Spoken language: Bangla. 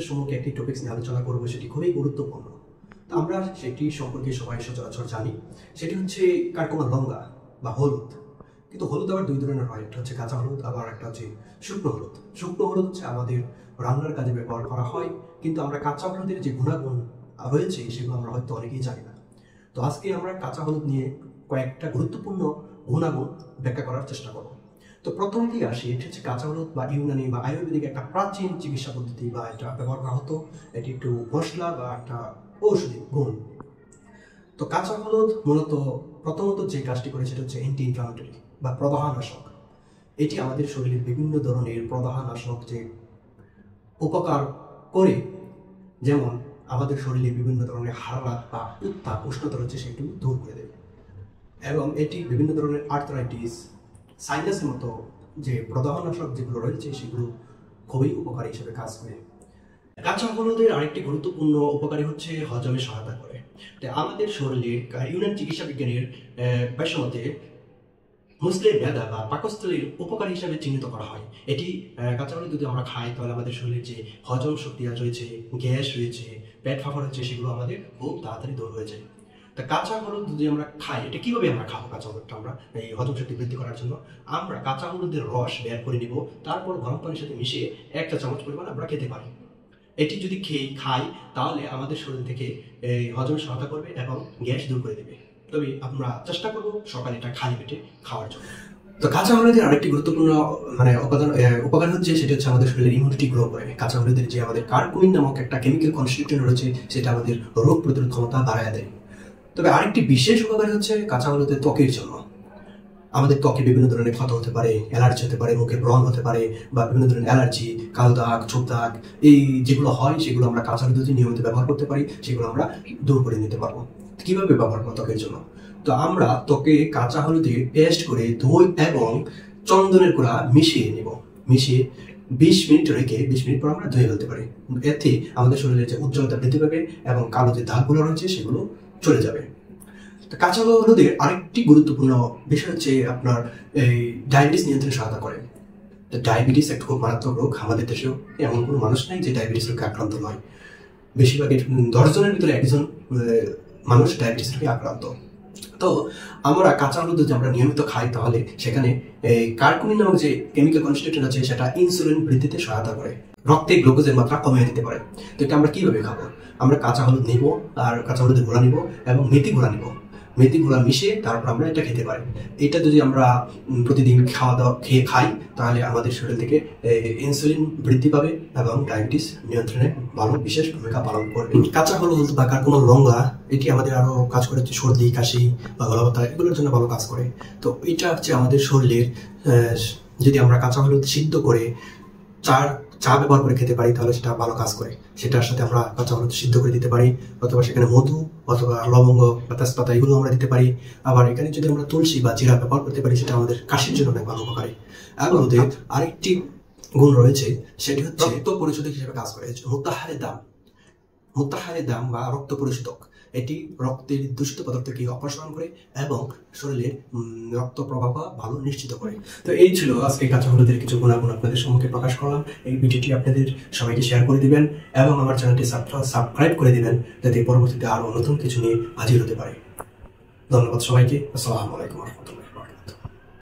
সম্মুখে একটি টপিকস নিয়ে আলোচনা করবো, সেটি খুবই গুরুত্বপূর্ণ। তো আমরা সেটি সম্পর্কে সবাই সচরাচর জানি, সেটি হচ্ছে কারকমা লঙ্কা বা হলুদ। কিন্তু হলুদ আবার দুই ধরনের হয়, একটা হচ্ছে কাঁচা হলুদ, আবার একটা হচ্ছে শুকনো হলুদ। শুকনো হলুদ হচ্ছে আমাদের রান্নার কাজে ব্যবহার করা হয়, কিন্তু আমরা কাঁচা হলুদের যে গুণাগুণ রয়েছে সেগুলো আমরা হয়তো অনেকেই জানি না। তো আজকে আমরা কাঁচা হলুদ নিয়ে কয়েকটা গুরুত্বপূর্ণ গুণাগুণ ব্যাখ্যা করার চেষ্টা করব। তো প্রথমতেই আসি, এটি হচ্ছে কাঁচা হলুদ বা ইউনানি বা আয়ুর্বেদিক একটা প্রাচীন চিকিৎসা পদ্ধতি, বা এটা ব্যবহার করা হতো। এটি একটু মশলা বা একটা ঔষধি গুণ। তো কাঁচা হলুদ মূলত প্রথমত যে কাজটি করে সেটা হচ্ছে অ্যান্টি ইনফ্লামেটরি বা প্রদাহনাশক। এটি আমাদের শরীরের বিভিন্ন ধরনের প্রদাহনাশক যে উপকার করে, যেমন আমাদের শরীরে বিভিন্ন ধরনের হারাত বা উত্তাপ উষ্ণতা রয়েছে সেগুলো দূর করে দেবে, এবং এটি বিভিন্ন ধরনের আর্থ্রাইটিস, সাইনাসের মতো যে প্রদাহনাশক যেগুলো রয়েছে সেগুলো খুবই উপকারী হিসেবে কাজ করে। কাঁচা হলুদের আরেকটি গুরুত্বপূর্ণ উপকারী হচ্ছে হজমে সহায়তা করে। আমাদের শরীরের ইউনান চিকিৎসা বিজ্ঞানের ভাষ্যমতে মুসলিম মেধা বা পাকস্থলীর উপকারী হিসাবে চিহ্নিত করা হয়। এটি কাঁচা হলুদ যদি আমরা খাই তাহলে আমাদের শরীরে যে হজম শক্তি রয়েছে, গ্যাস রয়েছে, পেট ফাঁপা রয়েছে, সেগুলো আমাদের খুব তাড়াতাড়ি দূর হয়ে যায়। তা কাঁচা হলুদ যদি আমরা খাই, এটা কিভাবে আমরা খাবো? কাঁচা হলুদটা আমরা এই হজম শক্তি বৃদ্ধি করার জন্য আমরা কাঁচা হলুদের রস বের করে নিব, তারপর গরম পানির সাথে মিশিয়ে 1 চা চামচ পরিমাণ আমরা খেতে পারি। এটি যদি খাই তাহলে আমাদের শরীর থেকে এই হজম সহায়তা করবে এবং গ্যাস দূর করে দেবে। তবে আমরা চেষ্টা করবো সকালে এটা খালি পেটে খাওয়ার জন্য। তো কাঁচা হলুদের আরেকটি গুরুত্বপূর্ণ উপকার হচ্ছে, সেটা হচ্ছে আমাদের শরীরের ইমিউনিটি গ্রো করে। কাঁচা হলুদের যে আমাদের কার্কুমিন নামক একটা কেমিক্যাল কনস্টিটিউয়েন্ট রয়েছে, সেটা আমাদের রোগ প্রতিরোধ ক্ষমতা বাড়ায় দেয়। তবে আরেকটি বিশেষ উপকার হচ্ছে কাঁচা হলুদের ত্বকের জন্য। আমাদের ত্বকে বিভিন্ন ধরনের ক্ষত হতে পারে, অ্যালার্জি হতে পারে, মুখে ব্রণ হতে পারে, বা বিভিন্ন ধরনের অ্যালার্জি, কালো দাগ, ছোপ দাগ, এই যেগুলো হয় সেগুলো আমরা কাঁচা হলুদ নিয়মিত ব্যবহার করতে পারি, সেগুলো আমরা দূর করে নিতে পারবো। কিভাবে ব্যবহার করবো ত্বকের জন্য? তো আমরা ত্বকে কাঁচা হলুদের পেস্ট করে দই এবং চন্দনের গুঁড়া মিশিয়ে নিব। মিশিয়ে 20 মিনিট রেখে 20 মিনিট পর আমরা ধুয়ে ফেলতে পারি। এতে আমাদের শরীরের যে উজ্জ্বলতা বৃদ্ধি পাবে এবং কালো যে দাগগুলো রয়েছে সেগুলো চলে যাবে। তো কাঁচা হলুদের আরেকটি গুরুত্বপূর্ণ বিষয় হচ্ছে আপনার এই ডায়াবেটিস নিয়ন্ত্রণে সহায়তা করে। তো ডায়াবেটিস একটা খুব মারাত্মক রোগ। আমাদের দেশেও এমন কোনো মানুষ নাই যে ডায়াবেটিস রোগে আক্রান্ত নয়। বেশিরভাগ 10 জনের ভিতরে 1 জন মানুষ ডায়াবেটিস রোগে আক্রান্ত। তো আমরা কাঁচা হলুদ যদি আমরা নিয়মিত খাই তাহলে সেখানে এই কার্কুমিন নামক যে কেমিক্যাল কনস্টিটিউয়েন্ট আছে সেটা ইনসুলিন বৃদ্ধিতে সহায়তা করে, রক্তে গ্লুকোজের মাত্রা কমিয়ে দিতে পারে। তো এটা আমরা কিভাবে খাবো? আমরা কাঁচা হলুদ নিব, আর কাঁচা হলুদের গুঁড়া নিব এবং মেথি গুঁড়া নিব। মেথি গুঁড়া মিশিয়ে তারপর আমরা এটা খেতে পারি। এটা যদি আমরা প্রতিদিন খাই তাহলে আমাদের শরীর থেকে ইনসুলিন বৃদ্ধি পাবে এবং ডায়াবেটিস নিয়ন্ত্রণে ভালো বিশেষ ভূমিকা পালন করবে। কাঁচা হলুদ বা কারকমা লঙ্কা এটি আমাদের আরো কাজ করে হচ্ছে সর্দি, কাশি বা গলা ব্যথা, এগুলোর জন্য ভালো কাজ করে। তো এটা হচ্ছে আমাদের শরীরের, যদি আমরা কাঁচা হলুদ সিদ্ধ করে চা ব্যবহার করে খেতে পারি তাহলে সেটা ভালো কাজ করে। সেটার সাথে আমরা কাঁচা হলুদ সিদ্ধ করে দিতে পারি, অথবা সেখানে মধু অথবা লবঙ্গ বা তেজপাতা এগুলো আমরা দিতে পারি। আবার এখানে যদি আমরা তুলসী বা জিরা ব্যবহার করতে পারি, সেটা আমাদের কাশির জন্য অনেক ভালো উপকারী। এবং হলুদের আরেকটি গুণ রয়েছে, সেটি হচ্ছে রক্ত পরিশোধক হিসেবে কাজ করে। মুত্তাহারে দাম বা রক্ত পরিশোধক। এটি রক্তের দূষিত পদার্থকে অপসারণ করে এবং শরীরের রক্ত প্রবাহ ভালো নিশ্চিত করে। তো এই ছিল আজকে কাঁচা হলুদের কিছু গুণাগুণ আপনাদের সম্মুখে প্রকাশ করলাম। এই ভিডিওটি আপনাদের সবাইকে শেয়ার করে দিবেন এবং আমার চ্যানেলটি সাবস্ক্রাইব করে দিবেন, যাতে পরবর্তীতে আরো নতুন কিছু নিয়ে হাজির হতে পারে। ধন্যবাদ সবাইকে। আসসালামু আলাইকুম ওয়া রাহমাতুল্লাহ।